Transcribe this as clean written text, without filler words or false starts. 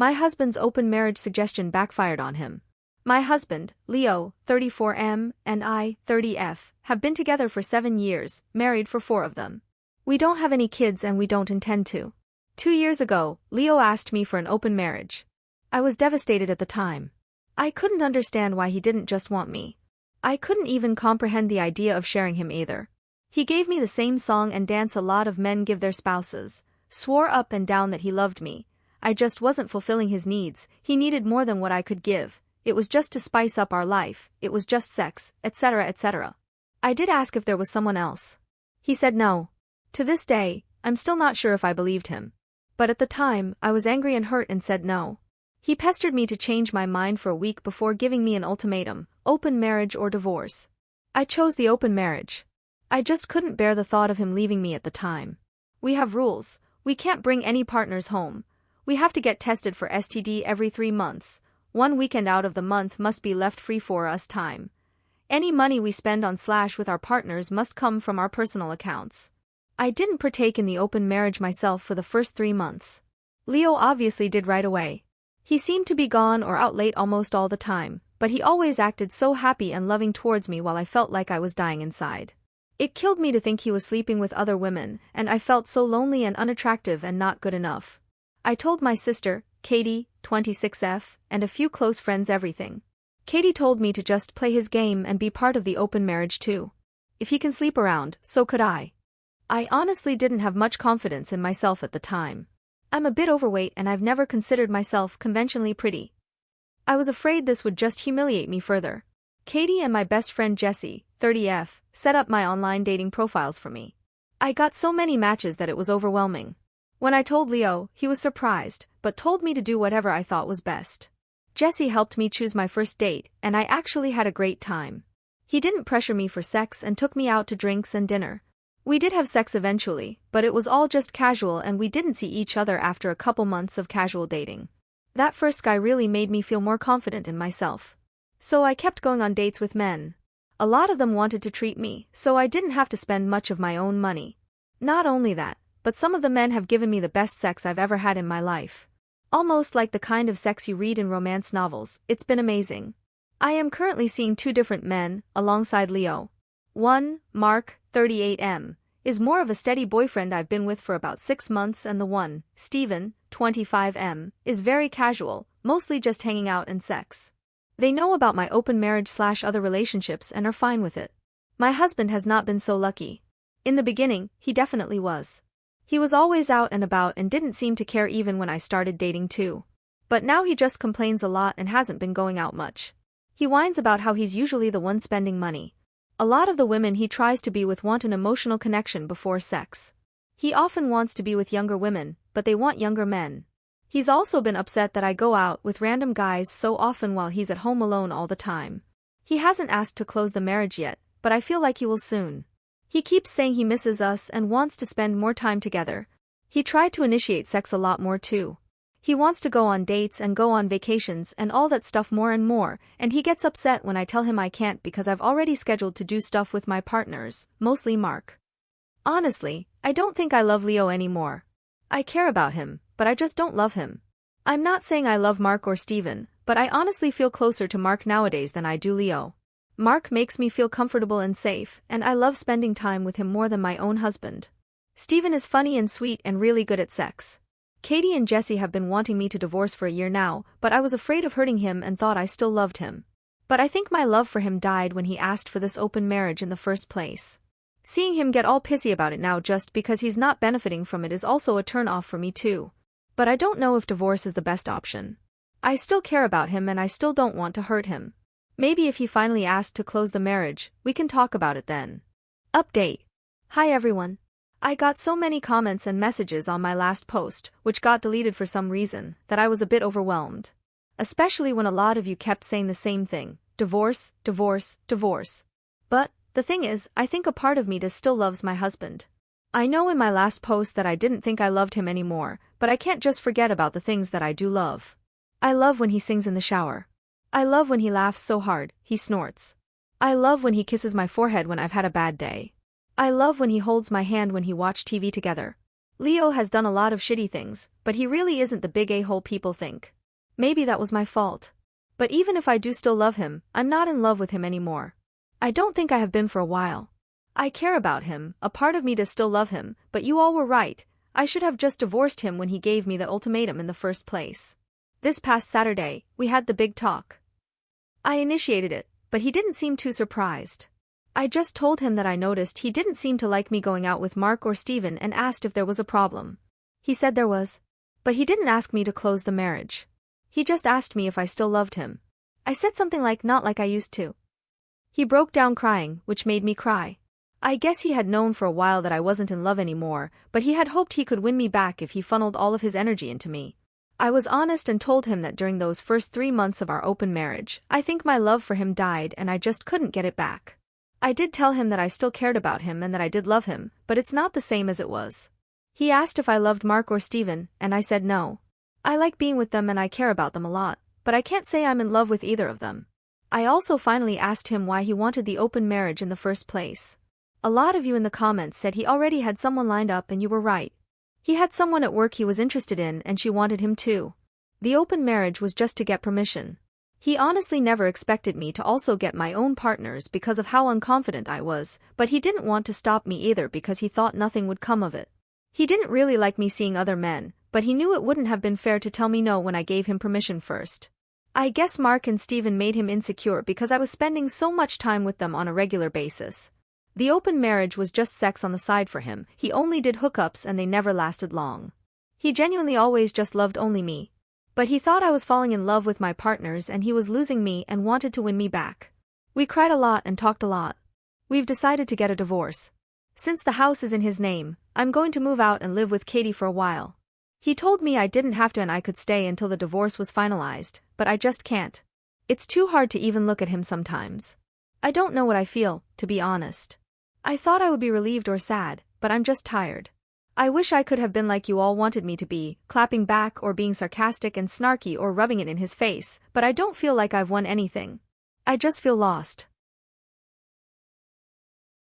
My husband's open marriage suggestion backfired on him. My husband, Leo, 34M, and I, 30F, have been together for 7 years, married for 4 of them. We don't have any kids and we don't intend to. 2 years ago, Leo asked me for an open marriage. I was devastated at the time. I couldn't understand why he didn't just want me. I couldn't even comprehend the idea of sharing him either. He gave me the same song and dance a lot of men give their spouses, swore up and down that he loved me. I just wasn't fulfilling his needs. He needed more than what I could give. It was just to spice up our life, it was just sex, etc., etc. I did ask if there was someone else. He said no. To this day, I'm still not sure if I believed him. But at the time, I was angry and hurt and said no. He pestered me to change my mind for a week before giving me an ultimatum: open marriage or divorce. I chose the open marriage. I just couldn't bear the thought of him leaving me at the time. We have rules. We can't bring any partners home. We have to get tested for STD every 3 months. 1 weekend out of the month must be left free for us time. Any money we spend on / with our partners must come from our personal accounts. I didn't partake in the open marriage myself for the first 3 months. Leo obviously did right away. He seemed to be gone or out late almost all the time, but he always acted so happy and loving towards me while I felt like I was dying inside. It killed me to think he was sleeping with other women, and I felt so lonely and unattractive and not good enough. I told my sister, Katie, 26F, and a few close friends everything. Katie told me to just play his game and be part of the open marriage too. If he can sleep around, so could I. I honestly didn't have much confidence in myself at the time. I'm a bit overweight and I've never considered myself conventionally pretty. I was afraid this would just humiliate me further. Katie and my best friend Jessie, 30F, set up my online dating profiles for me. I got so many matches that it was overwhelming. When I told Leo, he was surprised, but told me to do whatever I thought was best. Jessie helped me choose my first date, and I actually had a great time. He didn't pressure me for sex and took me out to drinks and dinner. We did have sex eventually, but it was all just casual and we didn't see each other after a couple months of casual dating. That first guy really made me feel more confident in myself. So I kept going on dates with men. A lot of them wanted to treat me, so I didn't have to spend much of my own money. Not only that, but some of the men have given me the best sex I've ever had in my life. Almost like the kind of sex you read in romance novels. It's been amazing. I am currently seeing 2 different men, alongside Leo. One, Mark, 38M, is more of a steady boyfriend I've been with for about 6 months, and the one, Steven, 25M, is very casual, mostly just hanging out and sex. They know about my open marriage / other relationships and are fine with it. My husband has not been so lucky. In the beginning, he definitely was. He was always out and about and didn't seem to care even when I started dating too. But now he just complains a lot and hasn't been going out much. He whines about how he's usually the one spending money. A lot of the women he tries to be with want an emotional connection before sex. He often wants to be with younger women, but they want younger men. He's also been upset that I go out with random guys so often while he's at home alone all the time. He hasn't asked to close the marriage yet, but I feel like he will soon. He keeps saying he misses us and wants to spend more time together. He tried to initiate sex a lot more too. He wants to go on dates and go on vacations and all that stuff more and more, and he gets upset when I tell him I can't because I've already scheduled to do stuff with my partners, mostly Mark. Honestly, I don't think I love Leo anymore. I care about him, but I just don't love him. I'm not saying I love Mark or Steven, but I honestly feel closer to Mark nowadays than I do Leo. Mark makes me feel comfortable and safe, and I love spending time with him more than my own husband. Steven is funny and sweet and really good at sex. Katie and Jessie have been wanting me to divorce for a year now, but I was afraid of hurting him and thought I still loved him. But I think my love for him died when he asked for this open marriage in the first place. Seeing him get all pissy about it now just because he's not benefiting from it is also a turn-off for me too. But I don't know if divorce is the best option. I still care about him and I still don't want to hurt him. Maybe if he finally asked to close the marriage, we can talk about it then. Update. Hi everyone. I got so many comments and messages on my last post, which got deleted for some reason, that I was a bit overwhelmed. Especially when a lot of you kept saying the same thing: divorce, divorce, divorce. But, the thing is, I think a part of me still loves my husband. I know in my last post that I didn't think I loved him anymore, but I can't just forget about the things that I do love. I love when he sings in the shower. I love when he laughs so hard, he snorts. I love when he kisses my forehead when I've had a bad day. I love when he holds my hand when he watch TV together. Leo has done a lot of shitty things, but he really isn't the big a-hole people think. Maybe that was my fault. But even if I do still love him, I'm not in love with him anymore. I don't think I have been for a while. I care about him, a part of me does still love him, but you all were right. I should have just divorced him when he gave me the ultimatum in the first place. This past Saturday, we had the big talk. I initiated it, but he didn't seem too surprised. I just told him that I noticed he didn't seem to like me going out with Mark or Steven and asked if there was a problem. He said there was. But he didn't ask me to close the marriage. He just asked me if I still loved him. I said something like not like I used to. He broke down crying, which made me cry. I guess he had known for a while that I wasn't in love anymore, but he had hoped he could win me back if he funneled all of his energy into me. I was honest and told him that during those first 3 months of our open marriage, I think my love for him died and I just couldn't get it back. I did tell him that I still cared about him and that I did love him, but it's not the same as it was. He asked if I loved Mark or Steven, and I said no. I like being with them and I care about them a lot, but I can't say I'm in love with either of them. I also finally asked him why he wanted the open marriage in the first place. A lot of you in the comments said he already had someone lined up and you were right. He had someone at work he was interested in and she wanted him too. The open marriage was just to get permission. He honestly never expected me to also get my own partners because of how unconfident I was, but he didn't want to stop me either because he thought nothing would come of it. He didn't really like me seeing other men, but he knew it wouldn't have been fair to tell me no when I gave him permission first. I guess Mark and Steven made him insecure because I was spending so much time with them on a regular basis. The open marriage was just sex on the side for him, he only did hookups and they never lasted long. He genuinely always just loved only me. But he thought I was falling in love with my partners and he was losing me and wanted to win me back. We cried a lot and talked a lot. We've decided to get a divorce. Since the house is in his name, I'm going to move out and live with Katie for a while. He told me I didn't have to and I could stay until the divorce was finalized, but I just can't. It's too hard to even look at him sometimes. I don't know what I feel, to be honest. I thought I would be relieved or sad, but I'm just tired. I wish I could have been like you all wanted me to be, clapping back or being sarcastic and snarky or rubbing it in his face, but I don't feel like I've won anything. I just feel lost.